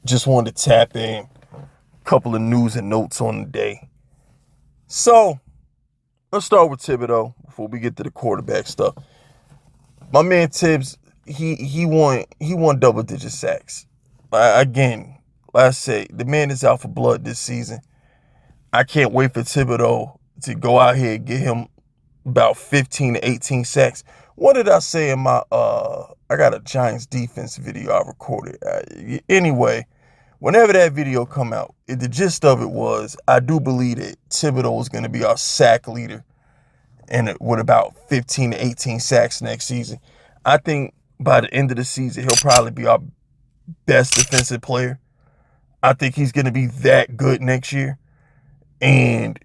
Just wanted to tap in. A couple of news and notes on the day. So, let's start with Thibodeaux before we get to the quarterback stuff. My man Tibbs, he won double-digit sacks. Again, like I say, the man is out for blood this season. I can't wait for Thibodeaux to go out here and get him about 15 to 18 sacks. What did I say in my, I got a Giants defense video I recorded. Anyway, whenever that video come out, the gist of it was, I do believe that Thibodeaux is going to be our sack leader and with about 15 to 18 sacks next season. I think by the end of the season, he'll probably be our best defensive player. I think he's going to be that good next year. And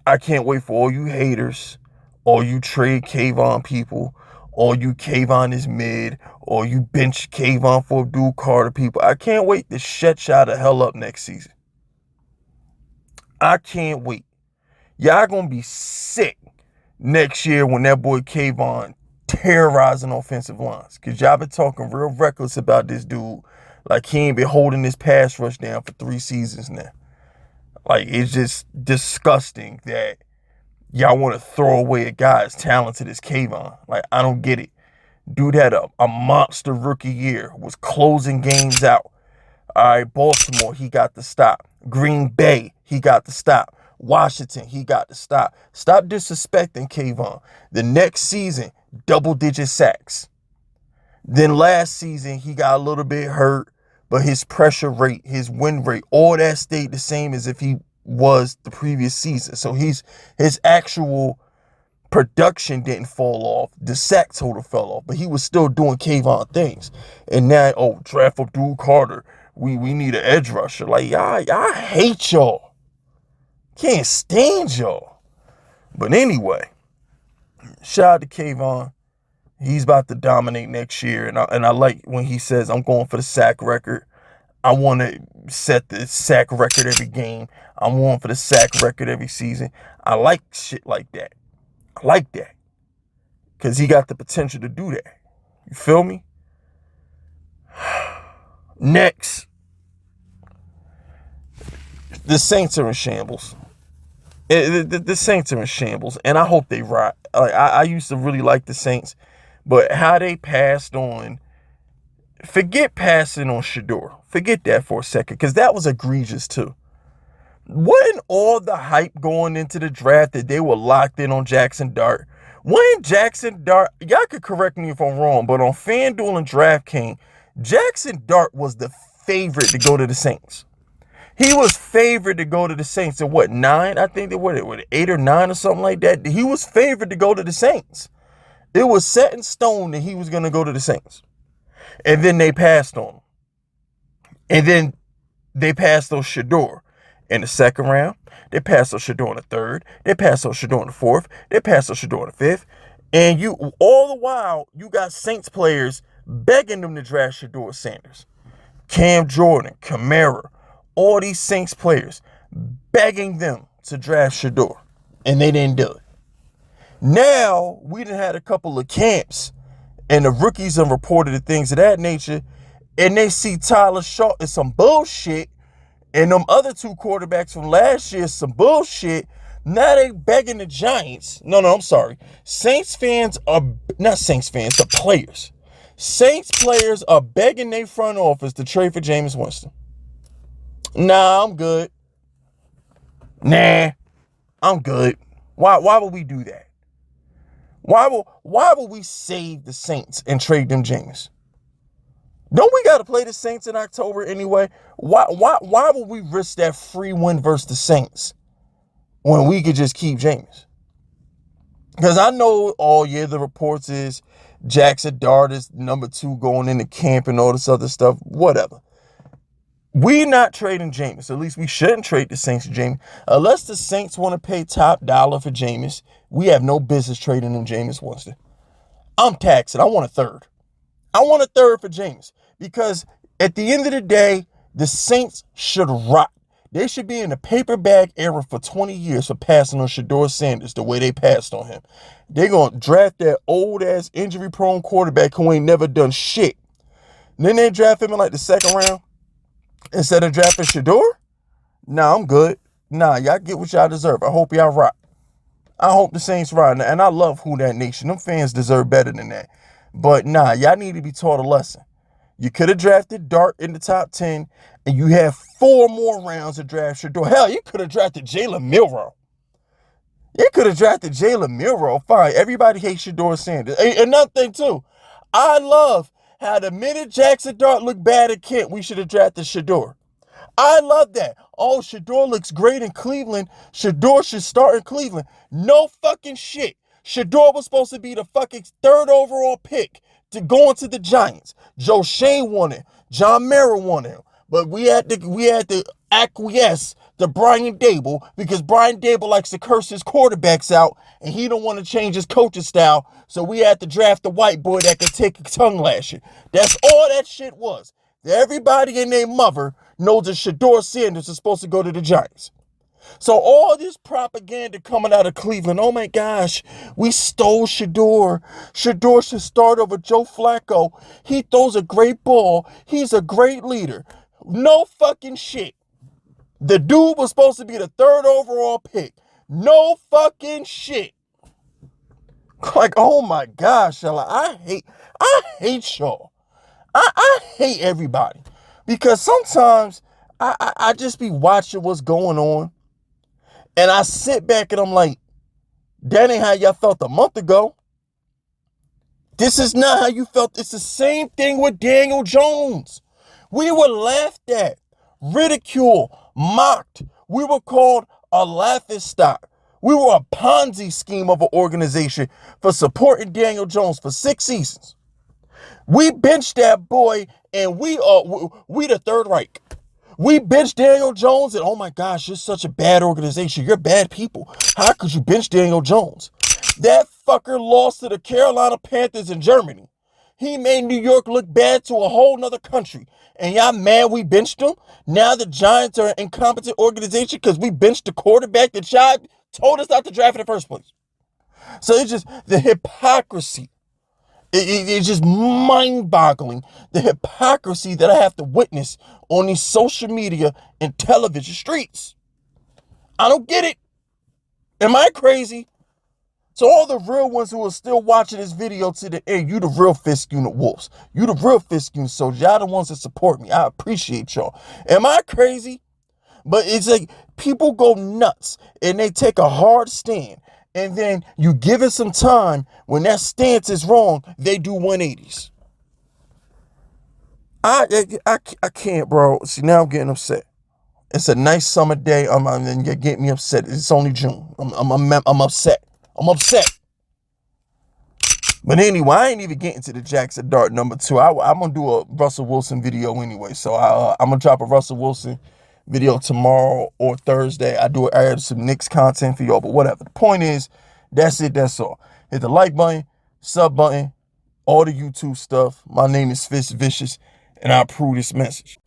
I can't wait for all you haters, all you trade Kayvon people, all you Kayvon is mid, or you bench Kayvon for Abdul Carter people. I can't wait to shut y'all the hell up next season. I can't wait. Y'all gonna be sick next year when that boy Kayvon terrorizing offensive lines. Because y'all been talking real reckless about this dude. Like he ain't been holding this pass rush down for 3 seasons now. Like, it's just disgusting that y'all want to throw away a guy as talented as Kayvon. Like, I don't get it. Dude had a monster rookie year, was closing games out. All right, Baltimore, he got the stop. Green Bay, he got the stop. Washington, he got the stop. Stop disrespecting Kayvon. The next season, double-digit sacks. Then last season, he got a little bit hurt. But his pressure rate, his win rate, all that stayed the same as if he was the previous season. So his actual production didn't fall off. The sack total fell off. But he was still doing Kayvon things. And now, draft Abdul Carter. We need an edge rusher. Like, I hate y'all. Can't stand y'all. But anyway, shout out to Kayvon. He's about to dominate next year, and I like when he says, I'm going for the sack record. I want to set the sack record every game. I'm going for the sack record every season. I like shit like that. I like that. Because he got the potential to do that. You feel me? Next. The Saints are in shambles. The Saints are in shambles, and I hope they ride. I used to really like the Saints. But how they passed on, forget passing on Shedeur. Forget that for a second, because that was egregious too. Wasn't all the hype going into the draft that they were locked in on Jaxson Dart? When Jaxson Dart, y'all could correct me if I'm wrong, but on FanDuel and DraftKings, Jaxson Dart was the favorite to go to the Saints. He was favored to go to the Saints at what, 9? I think they were 8 or 9 or something like that. He was favored to go to the Saints. It was set in stone that he was going to go to the Saints. And then they passed on him. And then they passed on Shedeur in the second round. They passed on Shedeur in the third. They passed on Shedeur in the fourth. They passed on Shedeur in the fifth. And all the while, you got Saints players begging them to draft Shedeur Sanders. Cam Jordan, Kamara, all these Saints players begging them to draft Shedeur. And they didn't do it. Now, we done had a couple of camps, and the rookies have reported the things of that nature, and they see Tyler Shaw is some bullshit, and them other 2 quarterbacks from last year is some bullshit. Now they begging the Giants. No, I'm sorry. Saints fans are, not Saints fans, the players. Saints players are begging their front office to trade for Jameis Winston. Nah, I'm good. Nah, I'm good. Why would we do that? Why will we save the Saints and trade them Jameis? Don't we got to play the Saints in October anyway? Why would we risk that free win versus the Saints when we could just keep Jameis? Because I know, the reports is Jaxson Dart is number 2 going into camp and all this other stuff. Whatever. We're not trading Jameis. At least we shouldn't trade the Saints for Jameis. Unless the Saints want to pay top dollar for Jameis, we have no business trading them Jameis Winston. I'm taxing. I want a third. I want a third for Jameis. Because at the end of the day, the Saints should rot. They should be in the paper bag era for 20 years for passing on Shedeur Sanders the way they passed on him. They're going to draft that old-ass injury-prone quarterback who ain't never done shit. And then they draft him in like the second round. instead of drafting Shador? Nah, I'm good. Nah, y'all get what y'all deserve. I hope y'all rock. I hope the Saints ride. And I love Who That Nation. Them fans deserve better than that. But nah, y'all need to be taught a lesson. You could have drafted Dart in the top 10, and you have 4 more rounds to draft Shador. Hell, you could have drafted Jalen Milroe. You could have drafted Jalen Milroe. Fine. Everybody hates Shador Sanders. Another thing, too. I love how the minute Jaxson Dart looked bad at Kent, we should have drafted Shador. I love that. Oh, Shador looks great in Cleveland. Shador should start in Cleveland. No fucking shit. Shador was supposed to be the fucking 3rd overall pick to go into the Giants. Joe Shane wanted him. John Mara wanted him. But we had to acquiesce to Brian Dable because Brian Dable likes to curse his quarterbacks out and he don't want to change his coaching style. So we had to draft the white boy that could take a tongue lashing. That's all that shit was. Everybody and their mother knows that Shador Sanders is supposed to go to the Giants. So all this propaganda coming out of Cleveland, oh my gosh, we stole Shador. Shador should start over Joe Flacco. He throws a great ball. He's a great leader. No fucking shit. The dude was supposed to be the 3rd overall pick. No fucking shit. Like, oh my gosh, I hate y'all. I hate everybody. Because sometimes I just be watching what's going on. And I sit back and I'm like, that ain't how y'all felt a month ago. This is not how you felt. It's the same thing with Daniel Jones. We were laughed at, ridiculed, mocked. We were called a laughingstock. We were a Ponzi scheme of an organization for supporting Daniel Jones for 6 seasons. We benched that boy and we the Third Reich. We benched Daniel Jones and oh my gosh, you're such a bad organization. You're bad people. How could you bench Daniel Jones? That fucker lost to the Carolina Panthers in Germany. He made New York look bad to a whole nother country. And y'all mad we benched him? Now the Giants are an incompetent organization because we benched the quarterback that y'all told us not to draft in the first place. So it's just the hypocrisy. It's just mind-boggling, the hypocrisy that I have to witness on these social media and television streets. I don't get it. Am I crazy? So all the real ones who are still watching this video to the end, you the real Fisk Unit Wolves. You the real Fisk Unit soldiers. Y'all the ones that support me. I appreciate y'all. Am I crazy? But it's like people go nuts and they take a hard stand. And then you give it some time. When that stance is wrong, they do 180s. I can't, bro. See, now I'm getting upset. It's a nice summer day. You're getting me upset. It's only June. I'm upset. I'm upset. But anyway, I ain't even getting to the Jaxson Dart number 2. I'm going to do a Russell Wilson video anyway. So I'm going to drop a Russell Wilson video tomorrow or Thursday. I add some Knicks content for y'all, but whatever. The point is, that's it. That's all. Hit the like button, sub button, all the YouTube stuff. My name is FiskVicious, and I approve this message.